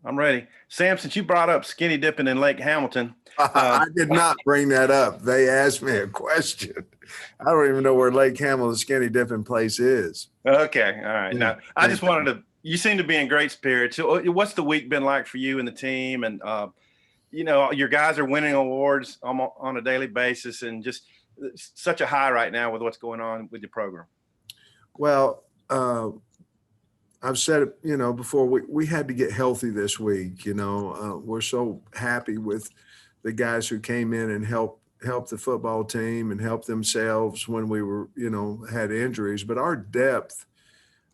I'm ready. Sam, since you brought up skinny dipping in Lake Hamilton. I did not bring that up. They asked me a question. I don't even know where Lake Hamilton skinny dipping place is. Okay. All right. Yeah, Now, I just wanted to, you seem to be in great spirits. So what's the week been like for you and the team? And, your guys are winning awards on a daily basis, and just such a high right now with what's going on with your program. Well, I've said it, before, we had to get healthy this week. We're so happy with the guys who came in and helped the football team and helped themselves when we were, had injuries. But our depth,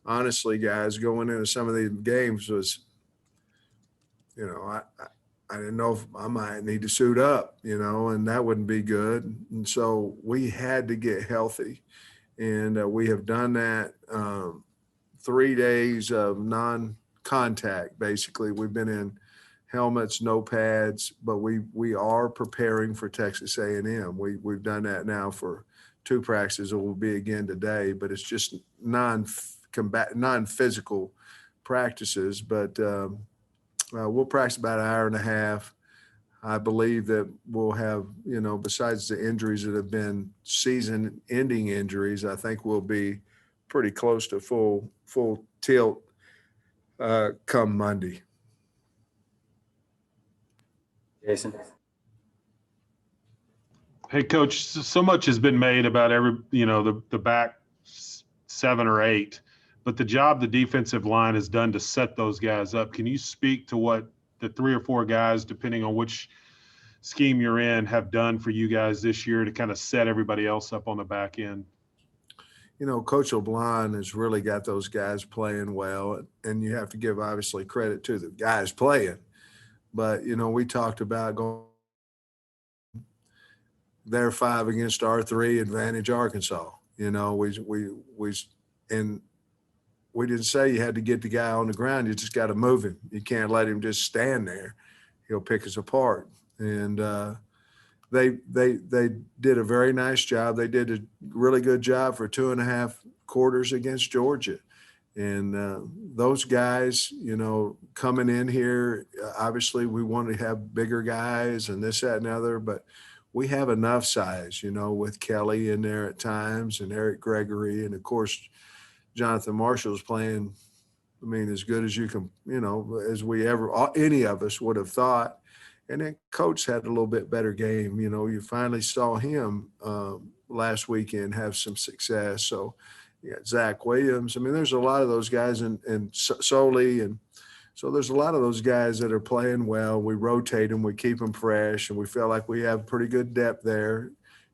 honestly, guys, going into some of these games was, I didn't know if I might need to suit up, and that wouldn't be good. And so we had to get healthy, and we have done that. 3 days of non-contact, basically. We've been in helmets, no pads, but we are preparing for Texas A&M. We've done that now for 2 practices. It will be again today, but it's just non-physical practices. But we'll practice about an hour and a half. I believe that we'll have, besides the injuries that have been season-ending injuries, I think we'll be pretty close to full tilt come Monday. Jason. Hey, Coach, so much has been made about the back 7 or 8, but the job the defensive line has done to set those guys up. Can you speak to what the 3 or 4 guys, depending on which scheme you're in, have done for you guys this year to kind of set everybody else up on the back end? Coach O'Blien has really got those guys playing well, and you have to give obviously credit to the guys playing. But, we talked about going their 5 against our 3, advantage Arkansas. We didn't say you had to get the guy on the ground. You just got to move him. You can't let him just stand there. He'll pick us apart. And they did a very nice job. They did a really good job for 2.5 quarters against Georgia. And those guys, coming in here, obviously we want to have bigger guys and this, that, and other, but we have enough size, with Kelly in there at times and Eric Gregory. And, of course, Jonathan Marshall's playing, as good as you can, as any of us would have thought. And then Coach had a little bit better game. You finally saw him last weekend have some success. So, Zach Williams. There's a lot of those guys and Soley. And so there's a lot of those guys that are playing well. We rotate them. We keep them fresh. And we feel like we have pretty good depth there,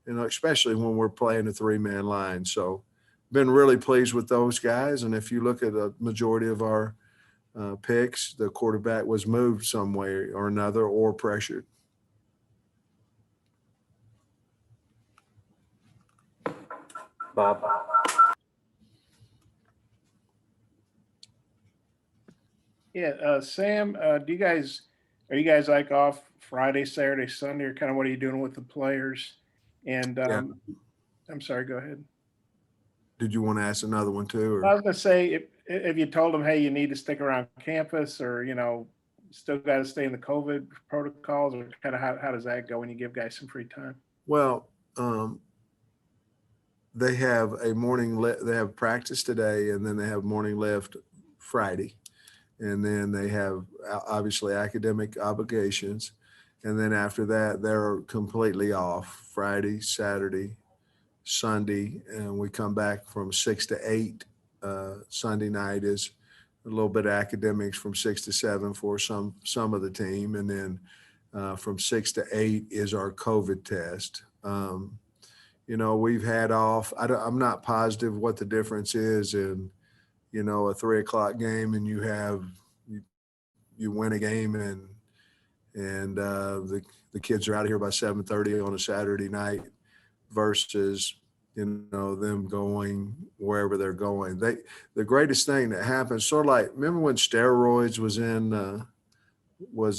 especially when we're playing a 3-man line. So been really pleased with those guys. And if you look at a majority of our picks, the quarterback was moved some way or another or pressured. Bob. Yeah, Sam, are you guys like off Friday, Saturday, Sunday, or kind of what are you doing with the players? And I'm sorry, go ahead. Did you want to ask another one too? Or? I was going to say, if you told them, hey, you need to stick around campus, or still got to stay in the COVID protocols, or kind of how does that go when you give guys some free time? Well, they have they have practice today, and then they have morning lift Friday. And then they have obviously academic obligations. And then after that, they're completely off Friday, Saturday, Sunday. And we come back from 6 to 8. Sunday night is a little bit of academics from 6 to 7 for some of the team. And then from 6 to 8 is our COVID test. We've had off. I'm not positive what the difference is in, a 3:00 game and you win a game and the kids are out of here by 7:30 on a Saturday night versus, them going wherever they're going. The greatest thing that happens, sort of like, remember when steroids was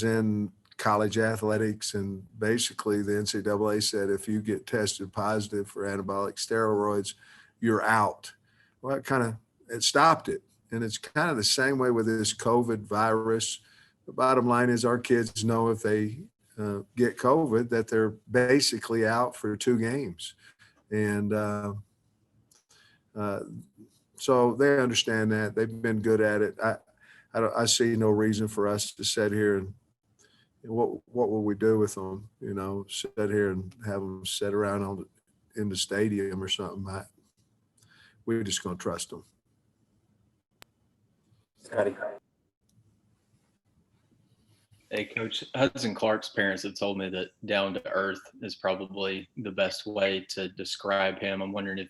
in college athletics, and basically the NCAA said if you get tested positive for anabolic steroids, you're out. Well, it stopped it. And it's kind of the same way with this COVID virus. the bottom line is our kids know if they get COVID that they're basically out for 2 games. And so they understand that. They've been good at it. I see no reason for us to sit here and what will we do with them? You know, sit here and have them sit around in the stadium or something. We're just going to trust them. Scotty. Hey, Coach, Hudson Clark's parents have told me that down to earth is probably the best way to describe him. I'm wondering if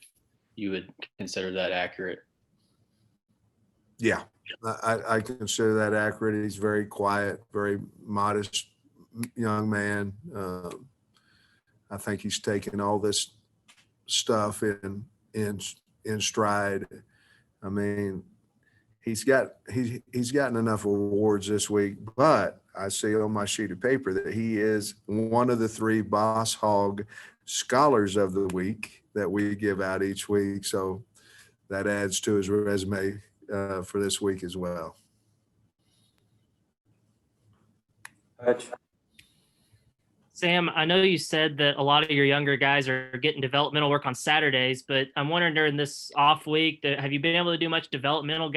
you would consider that accurate. Yeah, I consider that accurate. He's very quiet, very modest young man. I think he's taken all this stuff in stride. I mean, he's gotten enough awards this week, but I see on my sheet of paper that he is one of the 3 Boss Hog Scholars of the Week that we give out each week. So that adds to his resume for this week as well. Hutch. Sam, I know you said that a lot of your younger guys are getting developmental work on Saturdays, but I'm wondering during this off week, have you been able to do much developmental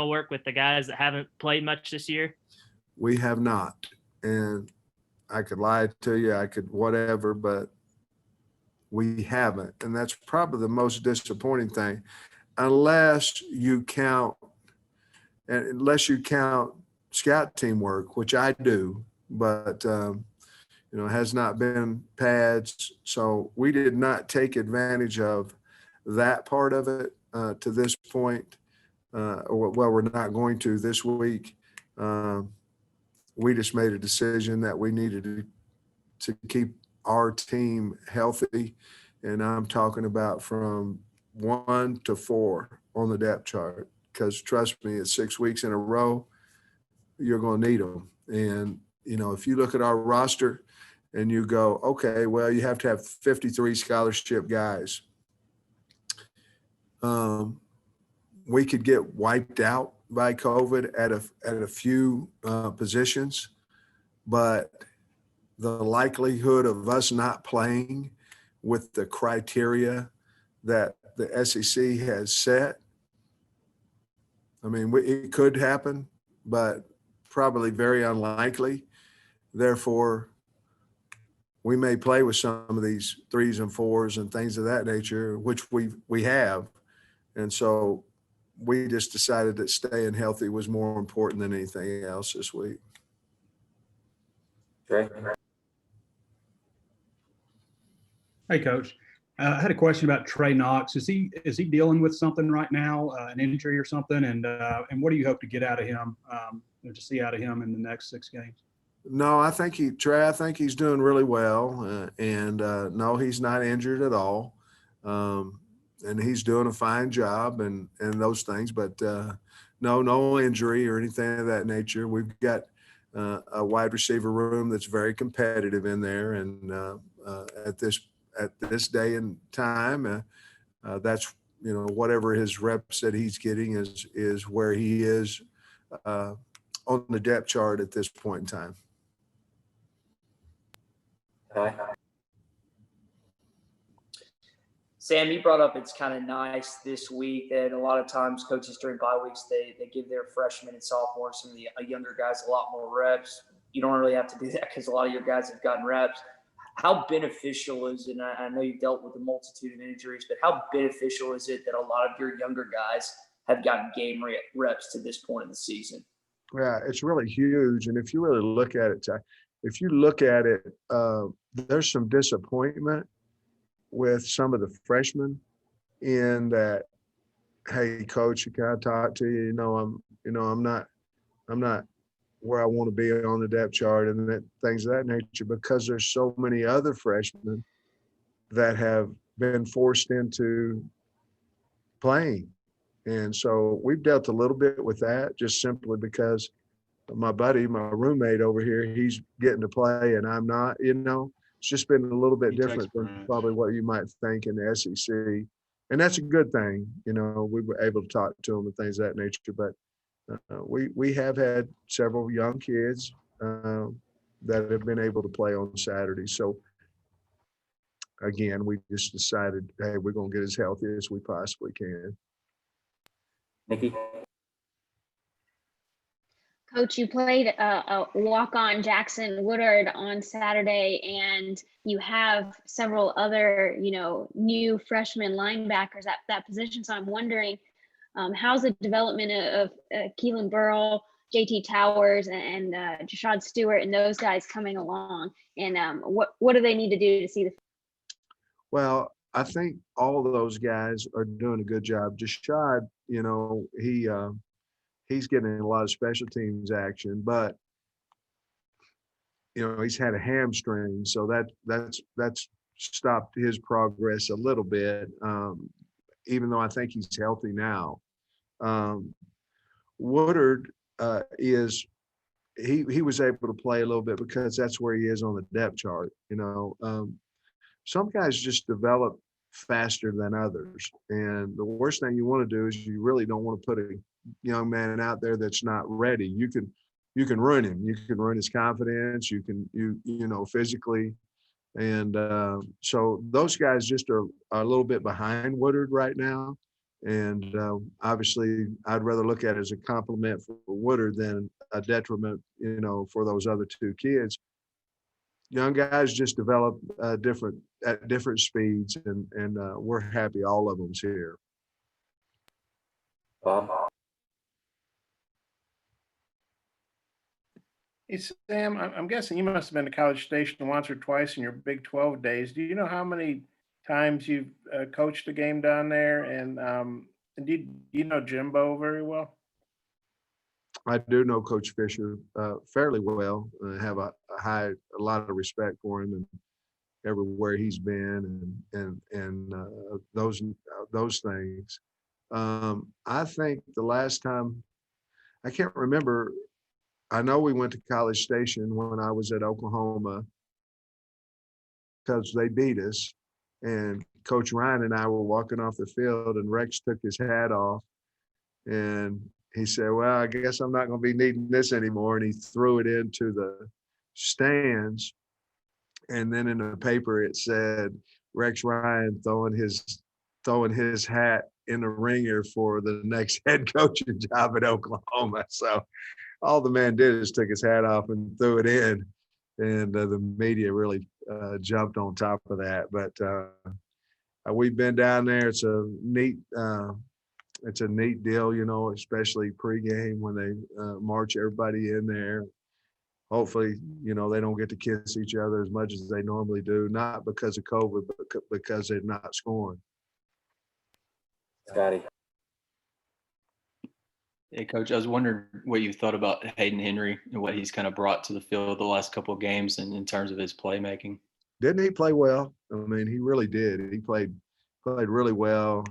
work with the guys that haven't played much this year? We have not. And I could lie to you, I could whatever, but we haven't. And that's probably the most disappointing thing, unless you count scout teamwork, which I do, but has not been pads. So we did not take advantage of that part of it to this point. We're not going to this week. We just made a decision that we needed to keep our team healthy. And I'm talking about from 1 to 4 on the depth chart, because trust me, it's 6 weeks in a row, you're going to need them. And, if you look at our roster and you go, okay, well, you have to have 53 scholarship guys. We could get wiped out by COVID at a few positions, but the likelihood of us not playing with the criteria that the SEC has set, I mean, it could happen, but probably very unlikely. Therefore, we may play with some of these 3s and 4s and things of that nature, which we have. And so we just decided that staying healthy was more important than anything else this week. Trey. Hey, Coach. I had a question about Trey Knox. Is he dealing with something right now, an injury or something? And what do you hope to get out of him, to see out of him in the next 6 games? No, I think he's doing really well. No, he's not injured at all. And he's doing a fine job and those things, but no injury or anything of that nature. We've got a wide receiver room that's very competitive in there. And at this day and time, that's, whatever his reps that he's getting is where he is on the depth chart at this point in time. Sam, you brought up it's kind of nice this week that a lot of times coaches during bye weeks, they give their freshmen and sophomores, some of the younger guys, a lot more reps. You don't really have to do that because a lot of your guys have gotten reps. How beneficial is it, and I know you've dealt with a multitude of injuries, but how beneficial is it that a lot of your younger guys have gotten game reps to this point in the season? Yeah, it's really huge. And if you really look at it, there's some disappointment with some of the freshmen in that, hey, coach, can I talk to you? I'm not where I want to be on the depth chart and things of that nature, because there's so many other freshmen that have been forced into playing. And so we've dealt a little bit with that just simply because my roommate over here, he's getting to play and I'm not, it's just been a little bit different than probably what you might think in the SEC. And that's a good thing. We were able to talk to him and things of that nature. But we have had several young kids that have been able to play on Saturday. So again, we just decided, hey, we're going to get as healthy as we possibly can. Nikki. Coach, you played a walk-on Jackson Woodard on Saturday, and you have several other, new freshman linebackers at that position. So I'm wondering, how's the development of Keelan Burrell, JT Towers, and Jashad Stewart and those guys coming along? And what do they need to do to see the? Well, I think all of those guys are doing a good job. Jashad, he's getting a lot of special teams action, but he's had a hamstring, so that's stopped his progress a little bit. Even though I think he's healthy now. Woodard he was able to play a little bit because that's where he is on the depth chart. Some guys just develop faster than others, and the worst thing you want to do is you really don't want to put a young man out there that's not ready. You can ruin him. You can ruin his confidence. You can physically, and so those guys just are a little bit behind Woodard right now. And obviously, I'd rather look at it as a compliment for Woodard than a detriment, for those other two kids. Young guys just develop at different speeds, and we're happy all of them's here. Bob. Hey, Sam, I'm guessing you must have been to College Station once or twice in your Big 12 days. Do you know how many times you've coached a game down there? And do you know Jimbo very well? I do know Coach Fisher fairly well. I have a lot of respect for him and everywhere he's been, and those things. I think the last time, I can't remember. I know we went to College Station when I was at Oklahoma because they beat us, and Coach Ryan and I were walking off the field, and Rex took his hat off, and he said, well, I guess I'm not going to be needing this anymore. And he threw it into the stands. And then in the paper, it said Rex Ryan throwing his hat in the ringer for the next head coaching job at Oklahoma. So all the man did is took his hat off and threw it in. And the media really jumped on top of that. But we've been down there. It's a neat deal, especially pregame when they march everybody in there. Hopefully, they don't get to kiss each other as much as they normally do, not because of COVID, but because they're not scoring. Scotty. Hey, Coach, I was wondering what you thought about Hayden Henry and what he's kind of brought to the field the last couple of games and in terms of his playmaking. Didn't he play well? I mean, he really did. He played really well.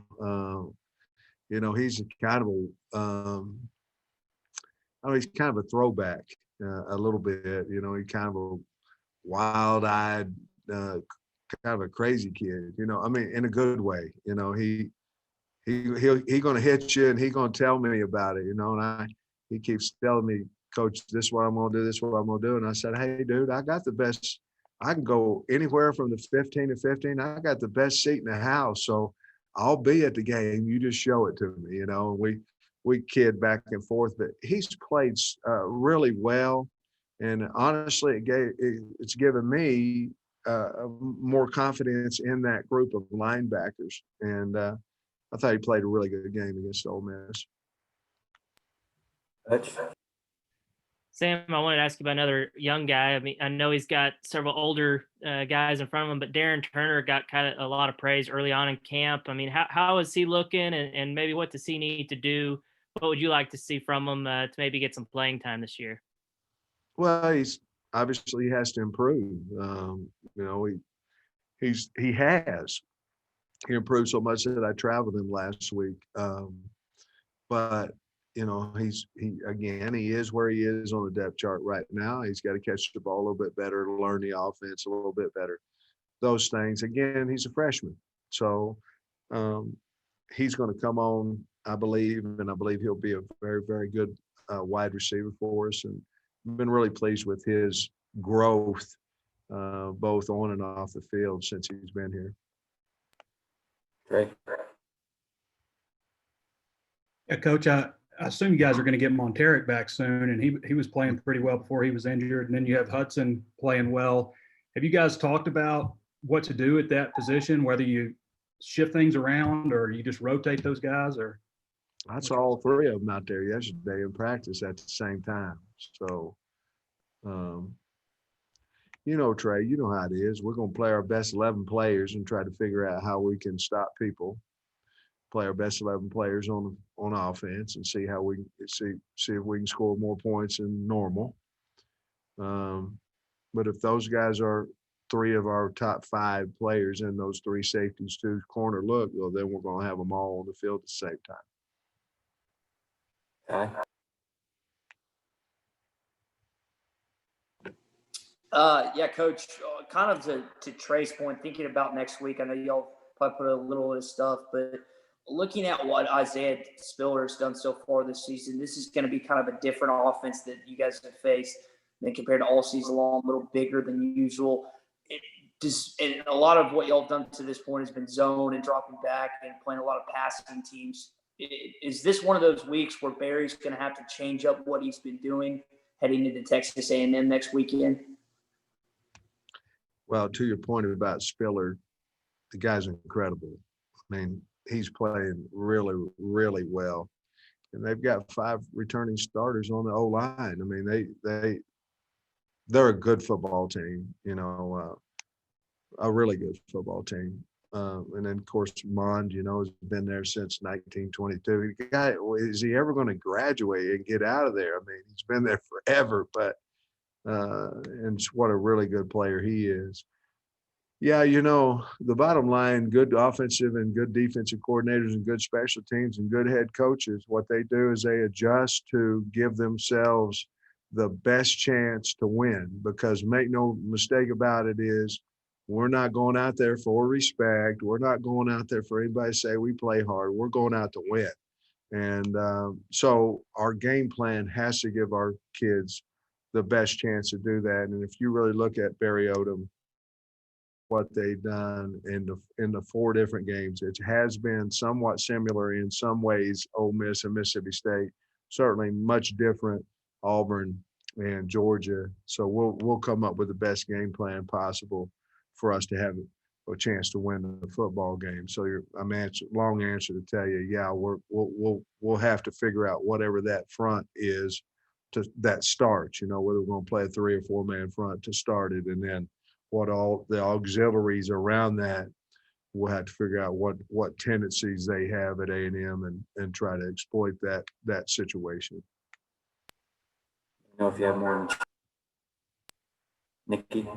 He's he's kind of a throwback a little bit. He's kind of a wild-eyed, kind of a crazy kid. In a good way. He gonna hit you and he gonna tell me about it. And he keeps telling me, Coach, this is what I'm gonna do. This is what I'm gonna do. And I said, hey, dude, I got the best. I can go anywhere from the 15 to 15. I got the best seat in the house. So I'll be at the game. You just show it to me, we kid back and forth, but he's played really well. And honestly, it's given me more confidence in that group of linebackers. And I thought he played a really good game against Ole Miss. Sam, I wanted to ask you about another young guy. I mean, I know he's got several older guys in front of him, but Darren Turner got kind of a lot of praise early on in camp. I mean, how is he looking, and maybe what does he need to do? What would you like to see from him to maybe get some playing time this year? Well, he has to improve. He has. He improved so much that I traveled him last week. But he is where he is on the depth chart right now. He's got to catch the ball a little bit better, learn the offense a little bit better. Those things. Again, he's a freshman. So he's going to come on, I believe, and I believe he'll be a very, very good wide receiver for us, and I've been really pleased with his growth, both on and off the field since he's been here. Trey. Yeah, Coach, I assume you guys are going to get Monteric back soon, and he was playing pretty well before he was injured. And then you have Hudson playing well. Have you guys talked about what to do at that position, whether you shift things around or you just rotate those guys? Or I saw all three of them out there yesterday in practice at the same time. So, you know, Trey, you know how it is. We're going to play our best 11 players and try to figure out how we can stop people. Play our best 11 players on offense and see how we see if we can score more points than normal. But if those guys are three of our top 5 players in those 3 safeties, 2 corner look, well, then we're going to have them all on the field at the same time. Yeah, Coach, kind of to Trey's point, thinking about next week, I know y'all probably put a little of this stuff, but looking at what Isaiah Spiller's done so far this season, this is going to be kind of a different offense that you guys have faced than compared to all season long, a little bigger than usual. And a lot of what y'all have done to this point has been zone and dropping back and playing a lot of passing teams. Is this one of those weeks where Barry's going to have to change up what he's been doing heading into Texas A&M next weekend? Well, to your point about Spiller, the guy's incredible. I mean, he's playing really, really well. And they've got 5 returning starters on the O-line. I mean, they're a good football team, you know, a really good football team. And then, of course, Mond, you know, has been there since 1922. The guy, is he ever going to graduate and get out of there? I mean, he's been there forever, but and what a really good player he is. Yeah, you know, the bottom line, good offensive and good defensive coordinators and good special teams and good head coaches, what they do is they adjust to give themselves the best chance to win, because make no mistake about it is we're not going out there for respect. We're not going out there for anybody to say we play hard. We're going out to win. And so our game plan has to give our kids the best chance to do that. And if you really look at Barry Odom, what they've done in the 4 different games, it has been somewhat similar in some ways, Ole Miss and Mississippi State, certainly much different, Auburn and Georgia. So we'll come up with the best game plan possible for us to have a chance to win the football game. So long answer to tell you, yeah, we'll have to figure out whatever that front is that starts, you know, whether we're going to play a 3 or 4 man front to start it, and then what all the auxiliaries around that, we'll have to figure out what tendencies they have at A&M and try to exploit that situation. I don't know if you have more. Nikki.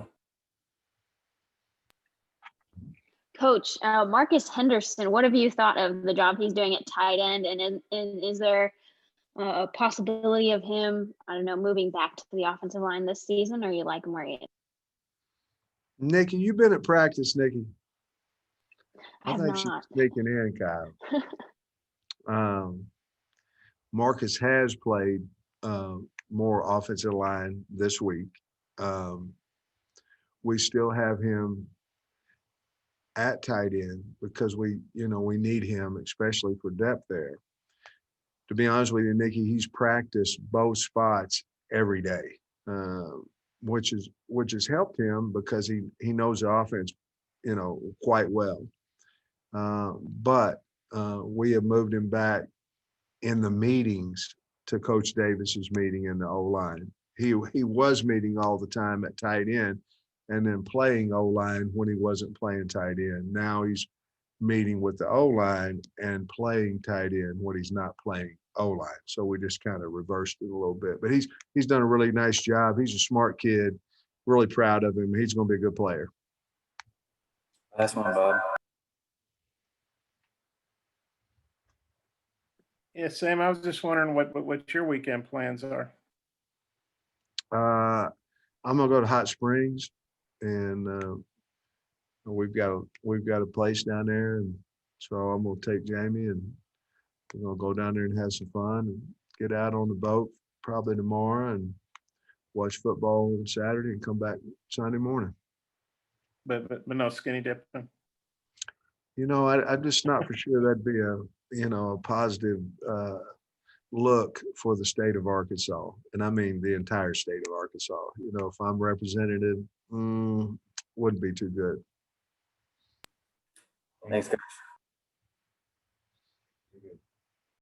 Coach, Marcus Henderson, what have you thought of the job he's doing at tight end? And is there a possibility of him, I don't know, moving back to the offensive line this season, or you like him where he is? Nikki, you've been at practice, Nikki. I have think she's not. sneaking in, Kyle. Marcus has played more offensive line this week. We still have him at tight end because we need him, especially for depth there. To be honest with you, Nikki, he's practiced both spots every day, which has helped him because he knows the offense, you know, quite well. But we have moved him back in the meetings to Coach Davis's meeting in the O-line. He was meeting all the time at tight end and then playing O-line when he wasn't playing tight end. Now he's meeting with the O-line and playing tight end when he's not playing O-line. So we just kind of reversed it a little bit. But he's done a really nice job. He's a smart kid. Really proud of him. He's going to be a good player. Last one, Bob. Yeah, Sam, I was just wondering what your weekend plans are. I'm gonna go to Hot Springs, and we've got a place down there, and so I'm gonna take Jamie, and we're gonna go down there and have some fun and get out on the boat probably tomorrow and watch football on Saturday and come back Sunday morning. But no skinny dipping. You know, I'm just not for sure that'd be a positive look for the state of Arkansas. And I mean the entire state of Arkansas. You know, if I'm representative, wouldn't be too good. Thanks, Coach.